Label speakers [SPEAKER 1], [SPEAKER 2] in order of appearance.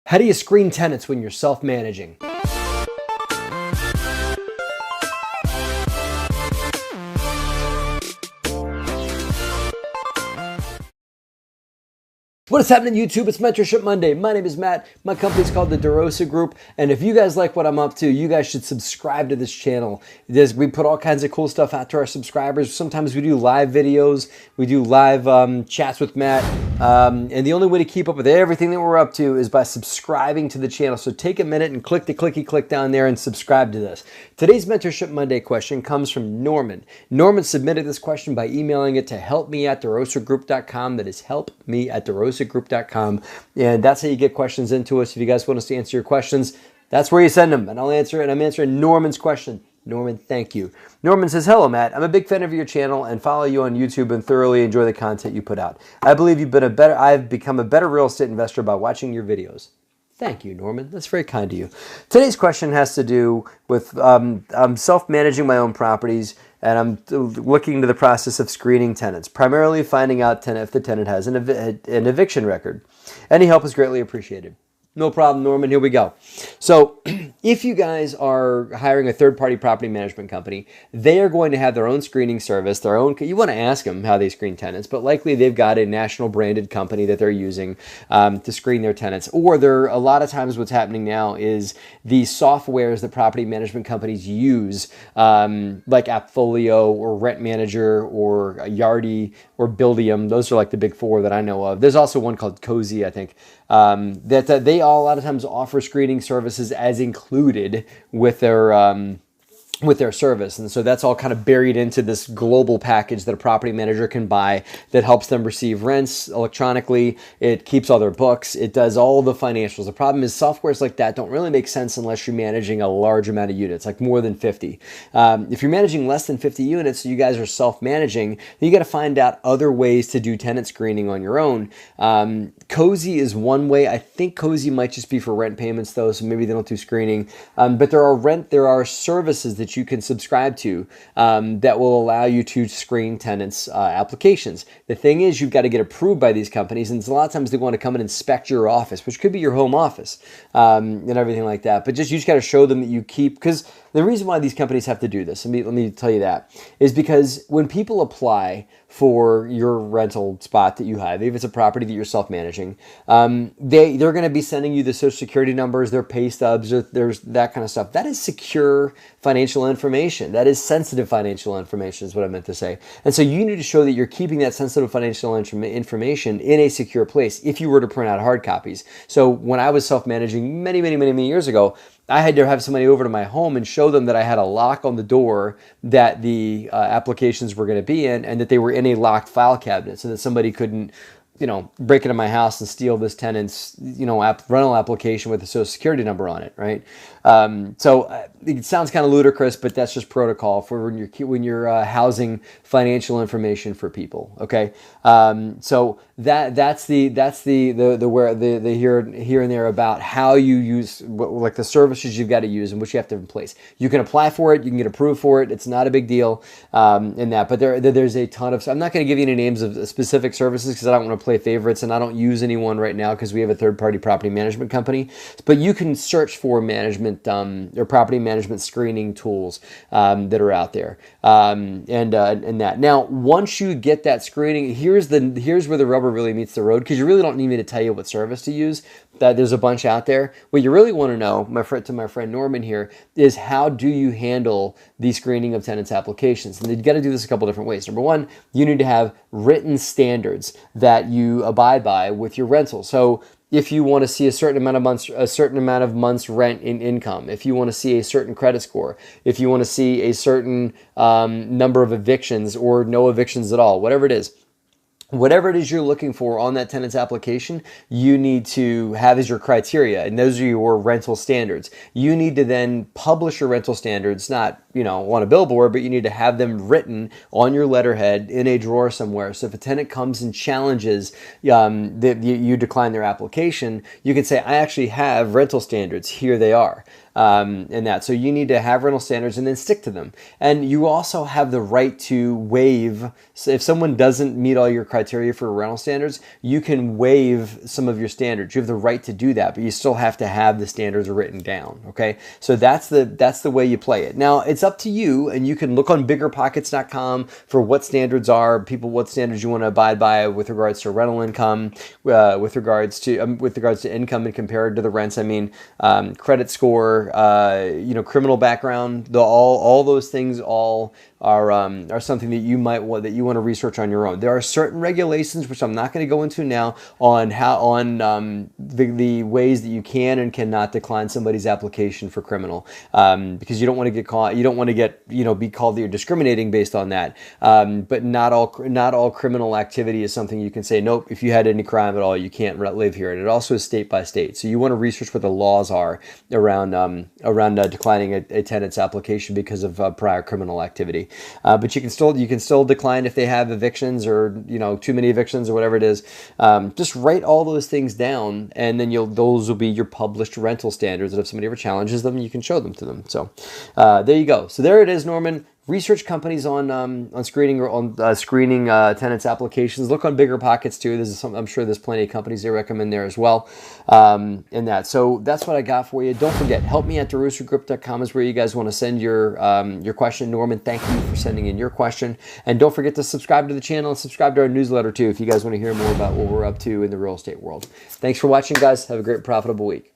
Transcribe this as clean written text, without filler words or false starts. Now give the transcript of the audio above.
[SPEAKER 1] How do you screen tenants when you're self-managing? What is happening, YouTube? It's Mentorship Monday. My name is Matt. My company's called the DeRosa Group. And if you guys like what I'm up to, you guys should subscribe to this channel. We put all kinds of cool stuff out to our subscribers. Sometimes we do live videos. We do live chats with Matt. And the only way to keep up with everything that we're up to is by subscribing to the channel. So take a minute and click the click down there and subscribe to this. Today's Mentorship Monday question comes from Norman. Norman submitted this question by emailing it to helpme@derosagroup.com. That is helpme@derosagroup.com. And that's how you get questions into us. If you guys want us to answer your questions, that's where you send them. And I'll answer it. And I'm answering Norman's question. Norman, thank you. Norman says, hello, Matt. I'm a big fan of your channel and follow you on YouTube and thoroughly enjoy the content you put out. I believe I've become a better real estate investor by watching your videos. Thank you, Norman. That's very kind of you. Today's question has to do with I'm self-managing my own properties, and I'm looking into the process of screening tenants, primarily finding out if the tenant has an eviction record. Any help is greatly appreciated. No problem, Norman. Here we go. So if you guys are hiring a third-party property management company, they are going to have their own screening service, you want to ask them how they screen tenants, but likely they've got a national branded company that they're using to screen their tenants. Or a lot of times what's happening now is the softwares that property management companies use, like AppFolio or Rent Manager or Yardi or Buildium. Those are like the big four that I know of. There's also one called Cozy, I think, that they all a lot of times offer screening services as included with their service. And so that's all kind of buried into this global package that a property manager can buy that helps them receive rents electronically. It keeps all their books. It does all the financials. The problem is softwares like that don't really make sense unless you're managing a large amount of units, like more than 50. If you're managing less than 50 units, so you guys are self-managing, then you got to find out other ways to do tenant screening on your own. Cozy is one way. I think Cozy might just be for rent payments though, so maybe they don't do screening. But there are services that you can subscribe to that will allow you to screen tenants' applications. The thing is, you've got to get approved by these companies, and a lot of times they want to come and inspect your office, which could be your home office, and everything like that. But you just got to show them that you keep, because the reason why these companies have to do this, let me tell you that, is because when people apply for your rental spot that you have, if it's a property that you're self-managing, they're going to be sending you the social security numbers, their pay stubs, there's that kind of stuff. That is secure financial information. That is sensitive financial information is what I meant to say. And so you need to show that you're keeping that sensitive financial information in a secure place if you were to print out hard copies. So when I was self-managing many years ago, I had to have somebody over to my home and show them that I had a lock on the door that the applications were going to be in, and that they were in a locked file cabinet so that somebody couldn't, break into my house and steal this tenant's, rental application with a social security number on it, right? So it sounds kind of ludicrous, but that's just protocol for when you're housing financial information for people. Okay, so that's the here and there about how you use like the services you've got to use and what you have to have in place. You can apply for it, you can get approved for it. It's not a big deal in that, but there's a ton of. I'm not going to give you any names of specific services because I don't want to play favorites, and I don't use anyone right now because we have a third-party property management company. But you can search for management or property management screening tools that are out there, and that. Now, once you get that screening, here's where the rubber really meets the road, because you really don't need me to tell you what service to use. That there's a bunch out there. What you really want to know, my friend Norman here, is how do you handle the screening of tenants' applications? And you've got to do this a couple different ways. Number one, you need to have written standards that you abide by with your rental. So if you want to see a certain amount of months rent in income, if you want to see a certain credit score, if you want to see a certain number of evictions or no evictions at all, whatever it is, whatever it is you're looking for on that tenant's application, you need to have as your criteria, and those are your rental standards. You need to then publish your rental standards, not on a billboard, but you need to have them written on your letterhead in a drawer somewhere. So if a tenant comes and challenges that you decline their application, you can say, I actually have rental standards. Here they are. in that. So you need to have rental standards and then stick to them. And you also have the right to waive. So if someone doesn't meet all your criteria for rental standards, you can waive some of your standards. You have the right to do that, but you still have to have the standards written down. Okay, so that's the way you play it. Now it's up to you, and you can look on biggerpockets.com for what standards are what standards you want to abide by with regards to rental income, with regards to income and compared to the rents. I mean, credit score, criminal background, all those things all are something that you want to research on your own. There are certain regulations, which I'm not going to go into now, on the ways that you can and cannot decline somebody's application for criminal, because you don't want to get caught. You don't want to be called that you're discriminating based on that. But not all criminal activity is something you can say, nope, if you had any crime at all, you can't live here. And it also is state by state. So you want to research what the laws are around declining a tenant's application because of prior criminal activity. But you can still decline if they have evictions or too many evictions or whatever it is. Just write all those things down, and then those will be your published rental standards. And if somebody ever challenges them, you can show them to them. So there you go. So there it is, Norman. Research companies on screening tenants applications. Look on Bigger Pockets too. I'm sure there's plenty of companies they recommend there as well. In that. So that's what I got for you. Don't forget, help me at DeRosaGroup.com is where you guys want to send your question. Norman, thank you for sending in your question. And don't forget to subscribe to the channel and subscribe to our newsletter too if you guys want to hear more about what we're up to in the real estate world. Thanks for watching, guys. Have a great, profitable week.